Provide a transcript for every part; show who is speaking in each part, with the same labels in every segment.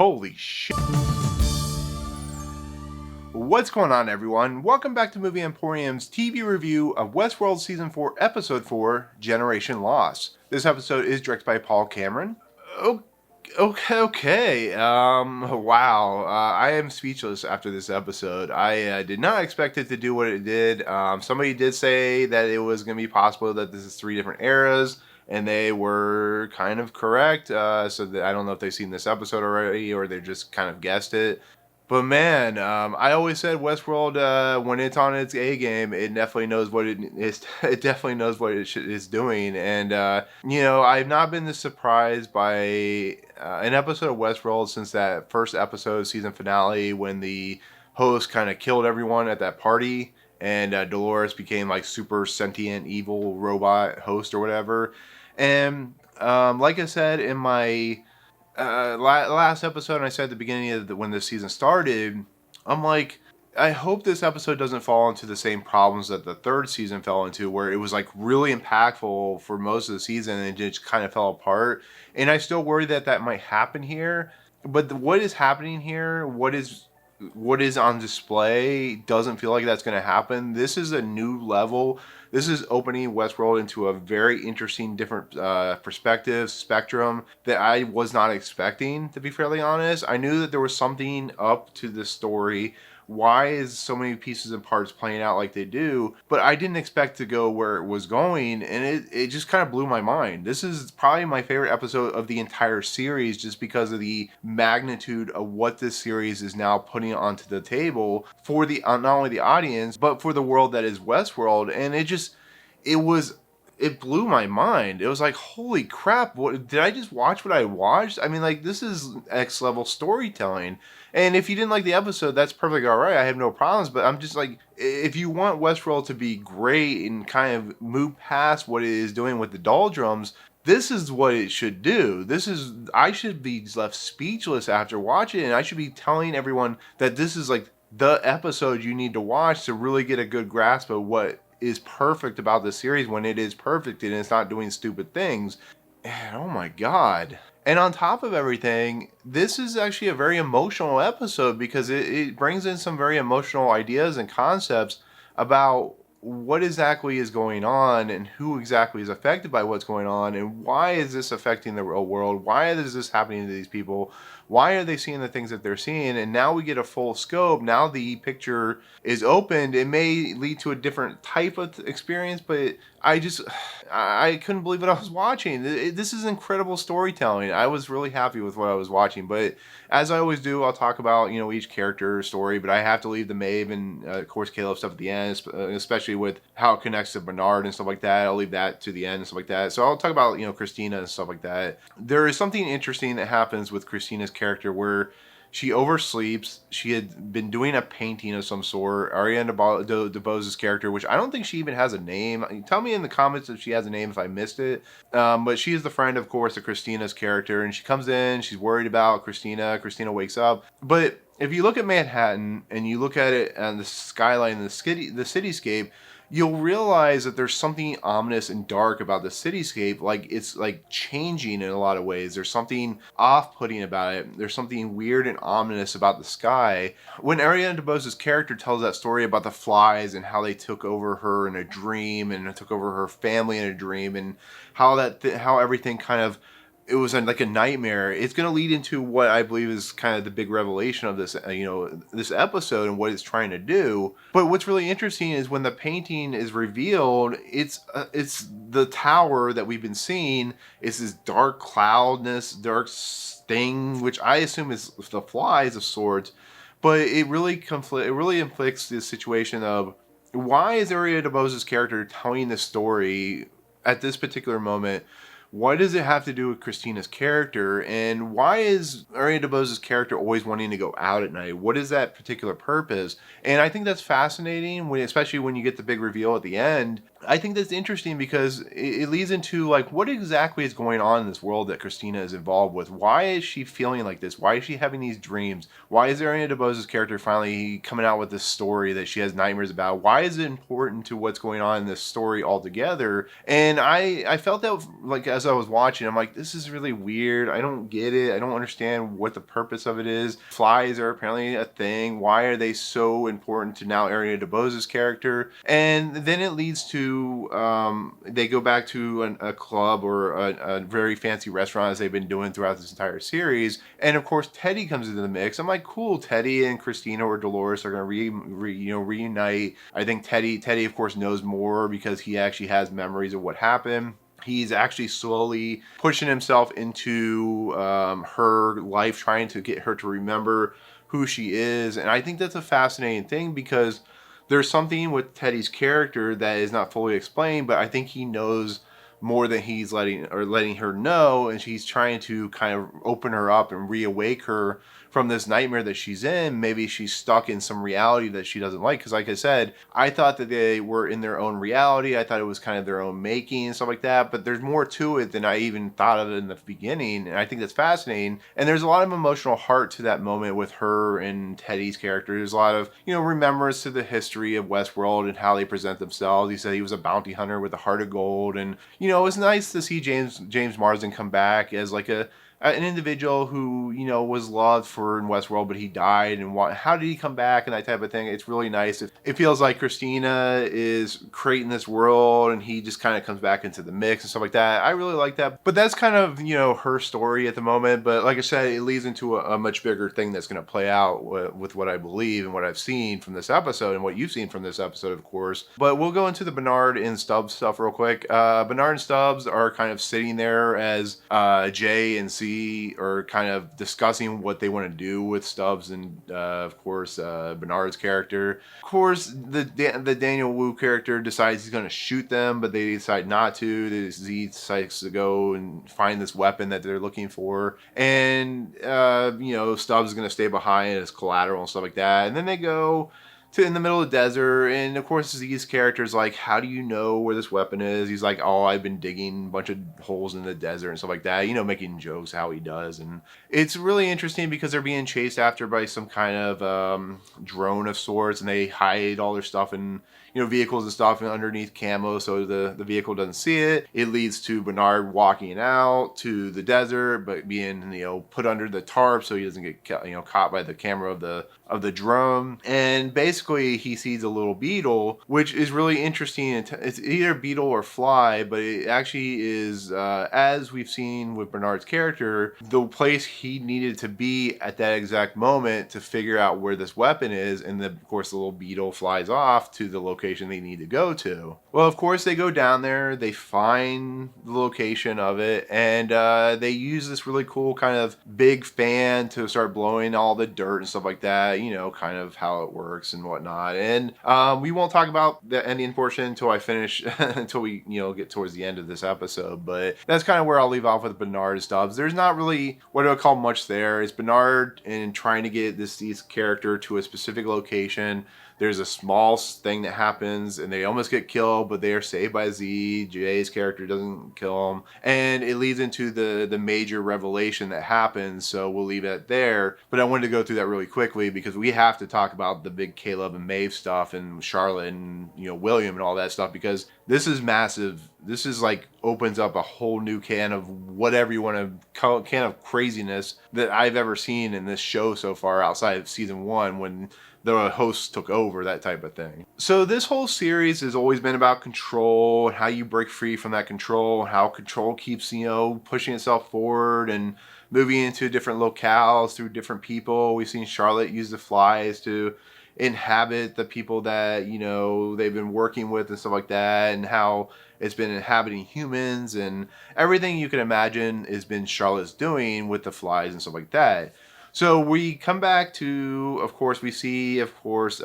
Speaker 1: Holy shit. What's going on, everyone? Welcome back to Movie Emporium's TV review of Westworld Season 4, Episode 4, Generation Lost. This episode is directed by Paul Cameron. Okay. Wow. I am speechless after this episode. I did not expect it to do what it did. Somebody did say that it was going to be possible that this is 3 different eras, and they were kind of correct. So that I don't know if they've seen this episode already or they just kind of guessed it. But man, I always said Westworld, when it's on its A game, it definitely knows what it is. It definitely knows what it is doing. And, I've not been this surprised by an episode of Westworld since that first episode, season finale, when the host kind of killed everyone at that party. And Dolores became like super sentient, evil robot host or whatever. And like I said in my... last episode, and I said at the beginning of when this season started, I'm like, I hope this episode doesn't fall into the same problems that the third season fell into, where it was like really impactful for most of the season and it just kind of fell apart. And I still worry that that might happen here. But what is happening here, what is on display, doesn't feel like that's going to happen. This is a new level. This is opening Westworld into a very interesting, different perspective, spectrum that I was not expecting, to be fairly honest. I knew that there was something up to this story. Why is so many pieces and parts playing out like they do? But I didn't expect to go where it was going, and it just kind of blew my mind. This is probably my favorite episode of the entire series, just because of the magnitude of what this series is now putting onto the table for the not only the audience, but for the world that is Westworld. And it blew my mind. It was like, holy crap, what did I just watch what I watched? I mean, like, this is X level storytelling. And if you didn't like the episode, that's perfectly all right. I have no problems. But I'm just like, if you want Westworld to be great and kind of move past what it is doing with the doldrums, this is what it should do. I should be left speechless after watching it. And I should be telling everyone that this is like the episode you need to watch to really get a good grasp of what is perfect about the series when it is perfect and it's not doing stupid things. And oh my god. And on top of everything, this is actually a very emotional episode because it brings in some very emotional ideas and concepts about what exactly is going on and who exactly is affected by what's going on and why is this affecting the real world? Why is this happening to these people? Why are they seeing the things that they're seeing? And now we get a full scope. Now the picture is opened. It may lead to a different type of experience, but I couldn't believe what I was watching. This is incredible storytelling. I was really happy with what I was watching. But as I always do, I'll talk about, each character story, but I have to leave the Maeve and, of course, Caleb stuff at the end, especially with how it connects to Bernard and stuff like that. I'll leave that to the end and stuff like that. So I'll talk about, Christina and stuff like that. There is something interesting that happens with Christina's character where she oversleeps. She had been doing a painting of some sort. Ariana Debose's character, which I don't think she even has a name. Tell me in the comments if she has a name if I missed it. But she is the friend, of course, of Christina's character. And she comes in. She's worried about Christina. Christina wakes up. But if you look at Manhattan and you look at it on the skyline, the cityscape, you'll realize that there's something ominous and dark about the cityscape. Like, it's like changing in a lot of ways. There's something off-putting about it. There's something weird and ominous about the sky. When Ariana Debose's character tells that story about the flies and how they took over her in a dream and took over her family in a dream and how everything kind of, it was like a nightmare. It's going to lead into what I believe is kind of the big revelation of this, this episode and what it's trying to do. But what's really interesting is when the painting is revealed, it's the tower that we've been seeing. It's this dark cloudness, dark thing, which I assume is the flies of sorts. But it really inflicts this situation of why is Ariana Debose's character telling this story at this particular moment? What does it have to do with Christina's character? And why is Ariana Debose's character always wanting to go out at night? What is that particular purpose? And I think that's fascinating, especially when you get the big reveal at the end. I think that's interesting because it leads into like what exactly is going on in this world that Christina is involved with. Why is she feeling like this? Why is she having these dreams? Why is Ariana Debose's character finally coming out with this story that she has nightmares about? Why is it important to what's going on in this story altogether? And I felt that like as as I was watching, I'm like, this is really weird. I don't get it. I don't understand what the purpose of it is. Flies are apparently a thing. Why are they so important to now Ariana Debose's character? And then it leads to they go back to a club or a very fancy restaurant as they've been doing throughout this entire series. And of course, Teddy comes into the mix. I'm like, cool, Teddy and Christina or Dolores are going to reunite. I think Teddy of course knows more because he actually has memories of what happened. He's actually slowly pushing himself into her life, trying to get her to remember who she is. And I think that's a fascinating thing because there's something with Teddy's character that is not fully explained, but I think he knows more than he's letting her know, and she's trying to kind of open her up and reawake her from this nightmare that she's in. Maybe she's stuck in some reality that she doesn't like, because like I said, I thought that they were in their own reality. I thought it was kind of their own making and stuff like that, but there's more to it than I even thought of it in the beginning, and I think that's fascinating. And there's a lot of emotional heart to that moment with her and Teddy's character. There's a lot of, remembrance to the history of Westworld and how they present themselves. He said he was a bounty hunter with a heart of gold, and it was nice to see James Marsden come back as like an individual who was loved for in Westworld, but he died, and how did he come back and that type of thing. It's really nice. It feels like Christina is creating this world, and he just kind of comes back into the mix and stuff like that. I really like that, but that's kind of her story at the moment. But like I said, it leads into a much bigger thing that's going to play out with what I believe and what I've seen from this episode and what you've seen from this episode, of course. But we'll go into the Bernard and Stubbs stuff real quick. Bernard and Stubbs are kind of sitting there as Jay and C are kind of discussing what they want to do with Stubbs and of course Bernard's character. Of course, the Daniel Wu character decides he's going to shoot them, but they decide not to. Z decides to go and find this weapon that they're looking for, and Stubbs is going to stay behind as collateral and stuff like that. And then they go to in the middle of the desert, and of course Z's character's like, how do you know where this weapon is? He's like, oh, I've been digging a bunch of holes in the desert and stuff like that, making jokes how he does. And it's really interesting because they're being chased after by some kind of drone of sorts, and they hide all their stuff in vehicles and stuff underneath camo so the vehicle doesn't see it. It leads to Bernard walking out to the desert, but being put under the tarp so he doesn't get caught by the camera of the drone. And basically he sees a little beetle, which is really interesting. It's either beetle or fly, but it actually is, as we've seen with Bernard's character, the place he needed to be at that exact moment to figure out where this weapon is. And of course the little beetle flies off to the location they need to go to. Well, of course they go down there, they find the location of it, and they use this really cool kind of big fan to start blowing all the dirt and stuff like that, kind of how it works and whatnot. And we won't talk about the ending portion until I finish, until we, get towards the end of this episode, but that's kind of where I'll leave off with Bernard and Stubbs. There's not really what I would call much there. It's Bernard and trying to get this character to a specific location. There's a small thing that happens and they almost get killed, but they are saved by Z. Jay's character doesn't kill him. And it leads into the major revelation that happens, so we'll leave it there. But I wanted to go through that really quickly because we have to talk about the big Caleb and Maeve stuff and Charlotte and William and all that stuff, because this is massive. This is like opens up a whole new can of whatever you want to call, can of craziness that I've ever seen in this show so far outside of season 1 when the hosts took over, that type of thing. So this whole series has always been about control and how you break free from that control, how control keeps, pushing itself forward and moving into different locales through different people. We've seen Charlotte use the flies to inhabit the people that, they've been working with and stuff like that, and how it's been inhabiting humans, and everything you can imagine has been Charlotte's doing with the flies and stuff like that. So we come back to, of course, we see, Caleb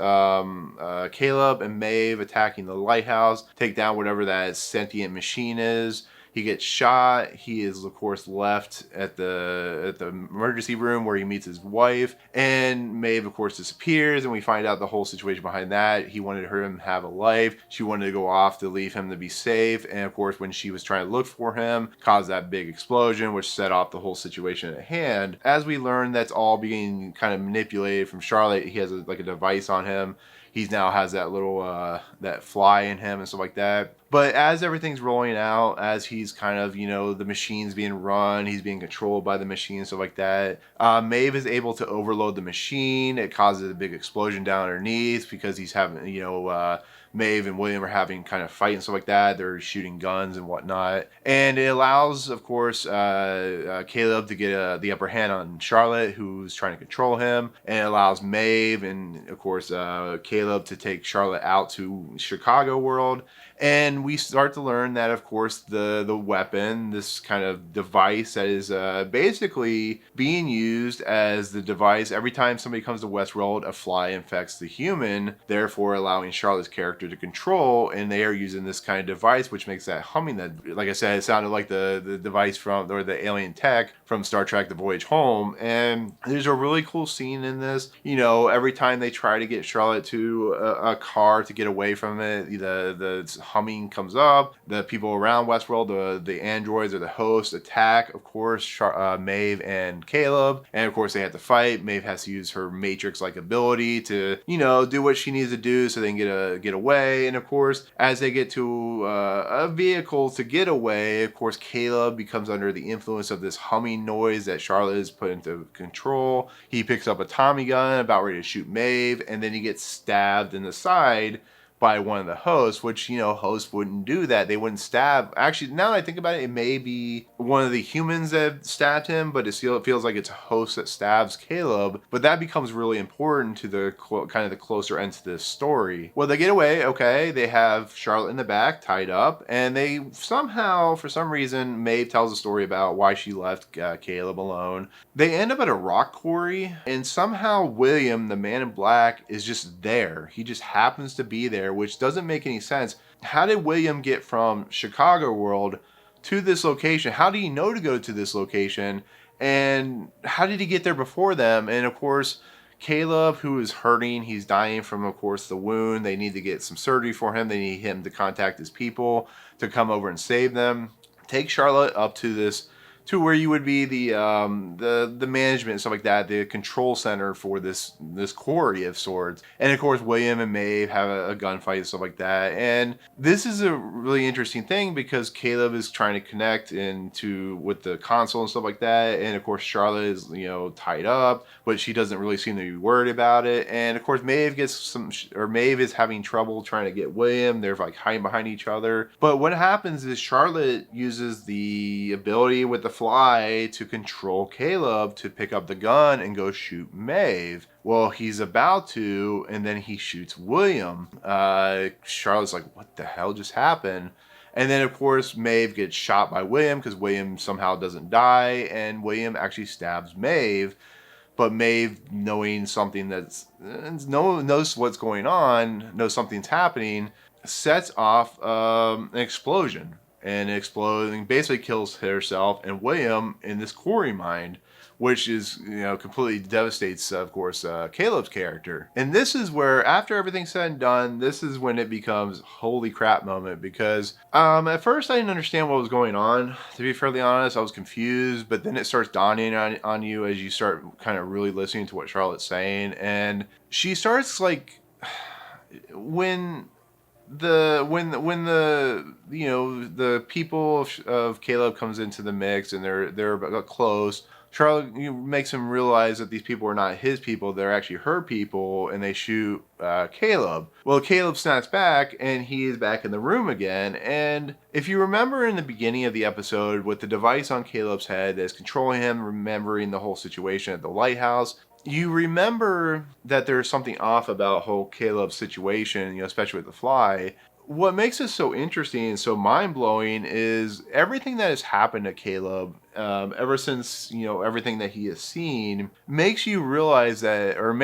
Speaker 1: and Maeve attacking the lighthouse, take down whatever that sentient machine is. He gets shot. He is, of course, left at the emergency room where he meets his wife. And Maeve, of course, disappears. And we find out the whole situation behind that. He wanted her to have a life. She wanted to go off to leave him to be safe. And, of course, when she was trying to look for him, caused that big explosion, which set off the whole situation at hand. As we learn, that's all being kind of manipulated from Charlotte. He has a device on him. He now has that little that fly in him and stuff like that. But as everything's rolling out, as he's kind of, the machine's being run, he's being controlled by the machine, stuff like that. Maeve is able to overload the machine. It causes a big explosion down underneath because he's having, Maeve and William are having kind of fight and stuff like that. They're shooting guns and whatnot. And it allows, of course, Caleb to get the upper hand on Chralotte, who's trying to control him. And it allows Maeve and, of course, Caleb to take Chralotte out to Chicago World. And we start to learn that, of course, the weapon, this kind of device that is basically being used as the device every time somebody comes to Westworld, a fly infects the human, therefore allowing Charlotte's character to control. And they are using this kind of device, which makes that humming that, like I said, it sounded like the device from, or the alien tech from Star Trek The Voyage Home. And there's a really cool scene in this. Every time they try to get Chralotte to a car to get away from it, the humming comes up. The people around Westworld, the androids or the hosts, attack, of course, Maeve and Caleb. And of course, they have to fight. Maeve has to use her Matrix-like ability to, do what she needs to do so they can get away. And of course, as they get to a vehicle to get away, of course, Caleb becomes under the influence of this humming noise that Chralotte is put into control. He picks up a Tommy gun, about ready to shoot Maeve, and then he gets stabbed in the side by one of the hosts, which, hosts wouldn't do that. They wouldn't stab. Actually, now that I think about it, it may be one of the humans that stabbed him, but it feels like it's a host that stabs Caleb. But that becomes really important to the kind of the closer end to this story. Well, they get away, okay. They have Chralotte in the back, tied up, and they somehow, for some reason, Maeve tells a story about why she left Caleb alone. They end up at a rock quarry, and somehow William, the man in black, is just there. He just happens to be there, which doesn't make any sense. How did William get from Chicago World to this location? How did he know to go to this location? And how did he get there before them? And of course, Caleb, who is hurting, he's dying from, of course, the wound. They need to get some surgery for him. They need him to contact his people to come over and save them. Take Chralotte up to where you would be the management and stuff like that, the control center for this quarry of sorts. And of course, William and Maeve have a gunfight and stuff like that. And this is a really interesting thing because Caleb is trying to connect with the console and stuff like that. And of course, Chralotte is tied up, but she doesn't really seem to be worried about it. And of course, Maeve is having trouble trying to get William. They're like hiding behind each other. But what happens is Chralotte uses the ability with the fly to control Caleb to pick up the gun and go shoot Maeve. Well, he's about to, and then he shoots William. Charlotte's like, what the hell just happened? And then, of course, Maeve gets shot by William because William somehow doesn't die, and William actually stabs Maeve. But Maeve, knowing something knows what's going on, knows something's happening, sets off an explosion. And exploding basically kills herself and William in this quarry mine, which is, completely devastates, of course, Caleb's character. And this is where, after everything's said and done, this is when it becomes holy crap moment, because at first I didn't understand what was going on. To be fairly honest, I was confused, but then it starts dawning on you as you start kind of really listening to what Chralotte's saying. And she starts like, when the people of Caleb comes into the mix and they're close, Chralotte makes him realize that these people are not his people, they're actually her people, and they shoot Caleb. Well, Caleb snaps back and he is back in the room again. And if you remember in the beginning of the episode with the device on Caleb's head that's controlling him, remembering the whole situation at the lighthouse, you remember that there's something off about whole Caleb's situation, especially with the fly. What makes it so interesting and so mind-blowing is everything that has happened to Caleb, ever since, everything that he has seen, makes you realize that, or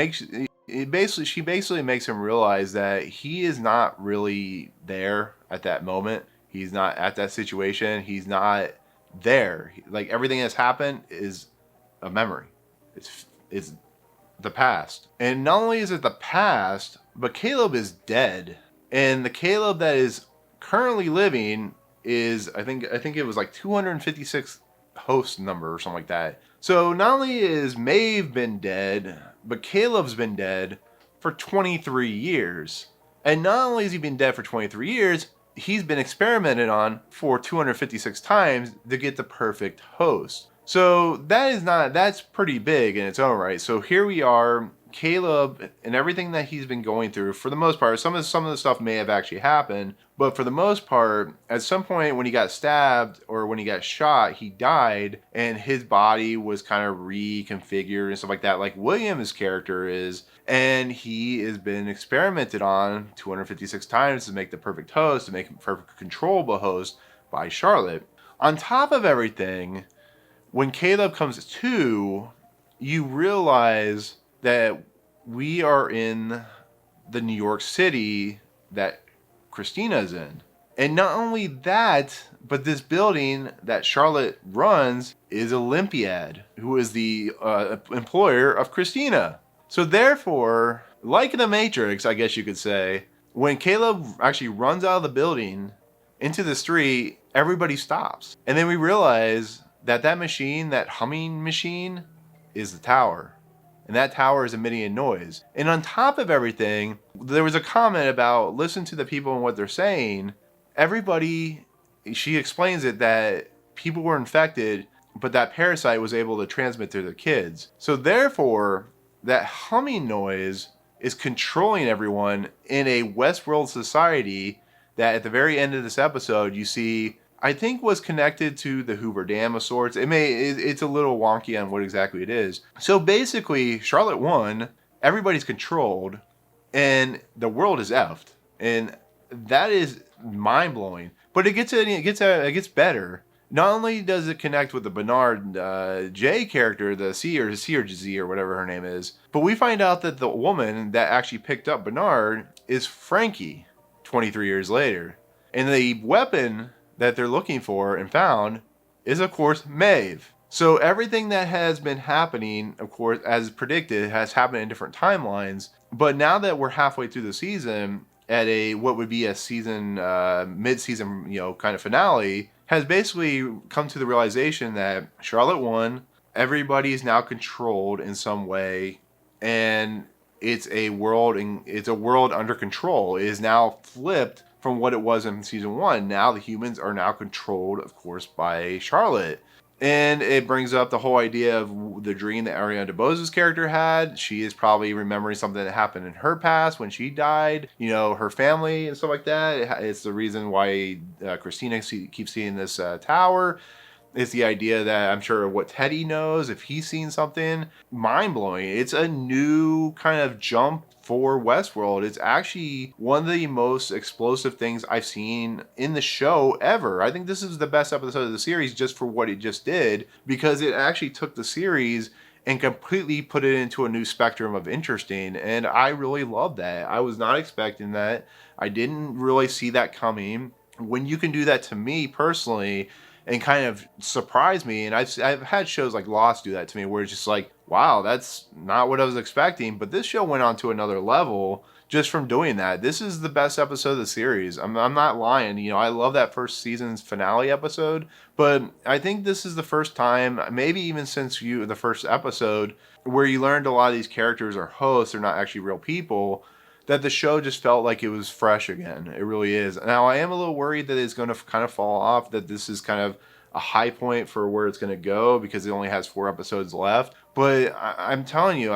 Speaker 1: she basically makes him realize that he is not really there at that moment. He's not at that situation. He's not there. Like, everything that's happened is a memory. It's the past. And not only is it the past, but Caleb is dead. And the Caleb that is currently living is, I think it was like 256 host number or something like that. So not only is Maeve been dead, but Caleb's been dead for 23 years. And not only has he been dead for 23 years, he's been experimented on for 256 times to get the perfect host. So that's pretty big in its own right. So here we are, Caleb, and everything that he's been going through, for the most part, some of the stuff may have actually happened, but for the most part, at some point when he got stabbed or when he got shot, he died, and his body was kind of reconfigured and stuff like that, like William's character is, and he has been experimented on 256 times to make the perfect host, to make a perfect controllable host by Chralotte. On top of everything, when Caleb comes to, you realize that we are in the New York City that Christina's in. And not only that, but this building that Chralotte runs is Olympiad, who is the employer of Christina. So therefore, like the Matrix, I guess you could say, when Caleb actually runs out of the building into the street, everybody stops. And then we realize that machine, that humming machine, is the tower. And that tower is emitting a noise. And on top of everything, there was a comment about listen to the people and what they're saying. Everybody, she explains it that people were infected, but that parasite was able to transmit to their kids. So therefore, that humming noise is controlling everyone in a Westworld society that at the very end of this episode, you see, I think was connected to the Hoover Dam of sorts. It's a little wonky on what exactly it is. So basically, Chralotte won, everybody's controlled, and the world is effed. And that is mind-blowing. But it gets better. Not only does it connect with the Bernard J character, the C or Z or whatever her name is, but we find out that the woman that actually picked up Bernard is Frankie 23 years later. And the weapon that they're looking for and found is, of course, Maeve. So everything that has been happening, of course, as predicted, has happened in different timelines. But now that we're halfway through the season, at what would be a season, mid-season, kind of finale, has basically come to the realization that Chralotte won, everybody's now controlled in some way, and it's a world under control. It is now flipped from what it was in season 1. Now the humans are now controlled, of course, by Chralotte. And it brings up the whole idea of the dream that Ariana Debose's character had. She is probably remembering something that happened in her past when she died, her family and stuff like that. It's the reason why Christina keeps seeing this tower. It's the idea that I'm sure what Teddy knows, if he's seen something. Mind-blowing. It's a new kind of jump for Westworld. It's actually one of the most explosive things I've seen in the show ever. I think this is the best episode of the series just for what it just did, because it actually took the series and completely put it into a new spectrum of interesting, and I really love that. I was not expecting that. I didn't really see that coming. When you can do that to me personally and kind of surprise me, and I've had shows like Lost do that to me, where it's just like, wow, that's not what I was expecting. But this show went on to another level just from doing that. This is the best episode of the series. I'm not lying. I love that first season's finale episode, but I think this is the first time, maybe even since the first episode, where you learned a lot of these characters are hosts, they're not actually real people, that the show just felt like it was fresh again. It really is. Now, I am a little worried that it's going to kind of fall off, that this is kind of a high point for where it's going to go, because it only has 4 episodes left. But I'm telling you,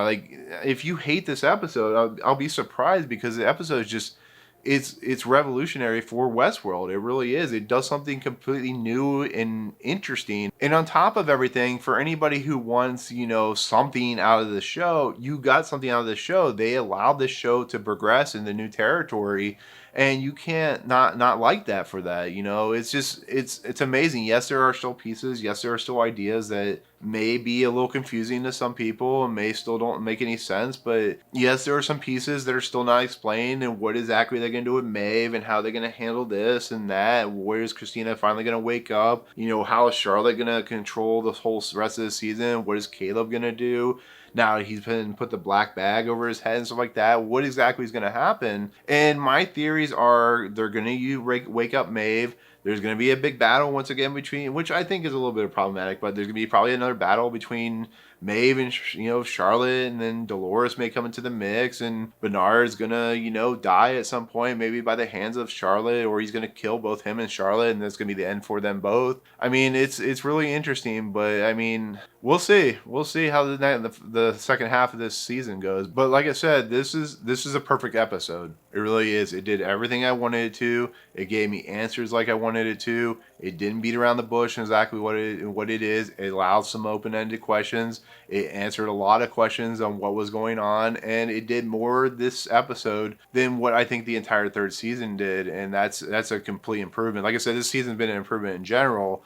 Speaker 1: if you hate this episode, I'll be surprised, because the episode is just, it's revolutionary for Westworld. It really is. It does something completely new and interesting. And on top of everything, for anybody who wants, something out of the show, you got something out of the show. They allowed this show to progress into new territory, and you can't not like that for that. It's just, it's amazing. Yes, there are still pieces. Yes, there are still ideas that may be a little confusing to some people and may still don't make any sense, but yes, there are some pieces that are still not explained, and what exactly they're going to do with Maeve, and how they're going to handle this and that. Where is Christina finally going to wake up? How is Chralotte going to control the whole rest of the season? What is Caleb going to do? Now he's been put the black bag over his head and stuff like that. What exactly is going to happen? And my theories are they're going to wake up Maeve. There's going to be a big battle once again between, which I think is a little bit problematic, but there's going to be probably another battle between Maeve and Charlotte, and then Dolores may come into the mix, and Bernard's gonna die at some point, maybe by the hands of Charlotte, or he's gonna kill both him and Charlotte, and that's gonna be the end for them both. I mean, it's really interesting, but I mean, we'll see how the second half of this season goes. But like I said, this is a perfect episode. It really is. It did everything I wanted it to. It gave me answers like I wanted it to. It didn't beat around the bush on exactly what it is. It allowed some open-ended questions. It answered a lot of questions on what was going on, and it did more this episode than what I think the entire third season did, and that's a complete improvement. Like I said, this season's been an improvement in general,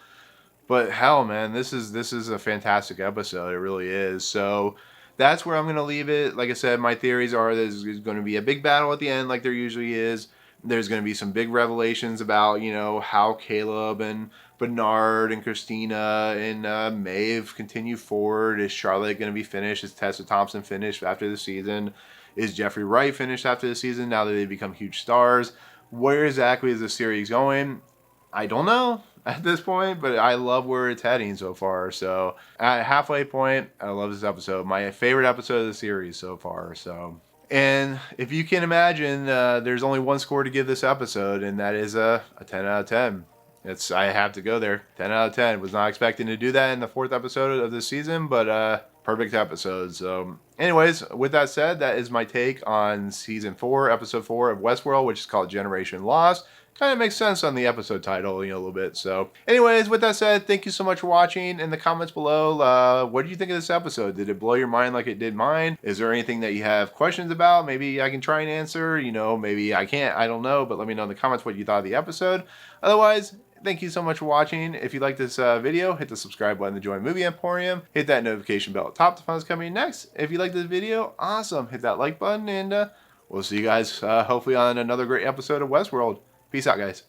Speaker 1: but hell, man, this is a fantastic episode. It really is. So that's where I'm going to leave it. Like I said, my theories are there's going to be a big battle at the end like there usually is. There's going to be some big revelations about, how Caleb and Bernard and Christina and Maeve continue forward. Is Charlotte going to be finished? Is Tessa Thompson finished after the season? Is Jeffrey Wright finished after the season now that they become huge stars? Where exactly is the series going? I don't know at this point, but I love where it's heading so far. So at halfway point, I love this episode. My favorite episode of the series so far. So, and if you can imagine, there's only one score to give this episode, and that is a 10 out of 10. I have to go there. 10 out of 10. Was not expecting to do that in the fourth episode of this season, but perfect episode. So anyways, with that said, that is my take on season 4, episode 4 of Westworld, which is called Generation Lost. Kind of makes sense on the episode title, a little bit. So anyways, with that said, thank you so much for watching. In the comments below, what do you think of this episode? Did it blow your mind like it did mine? Is there anything that you have questions about? Maybe I can try and answer, maybe I can't, I don't know, but let me know in the comments what you thought of the episode. Otherwise, thank you so much for watching. If you like this video, hit the subscribe button to join Movie Emporium. Hit that notification bell at top to find what's coming next. If you like this video, awesome. Hit that like button, and we'll see you guys hopefully on another great episode of Westworld. Peace out, guys.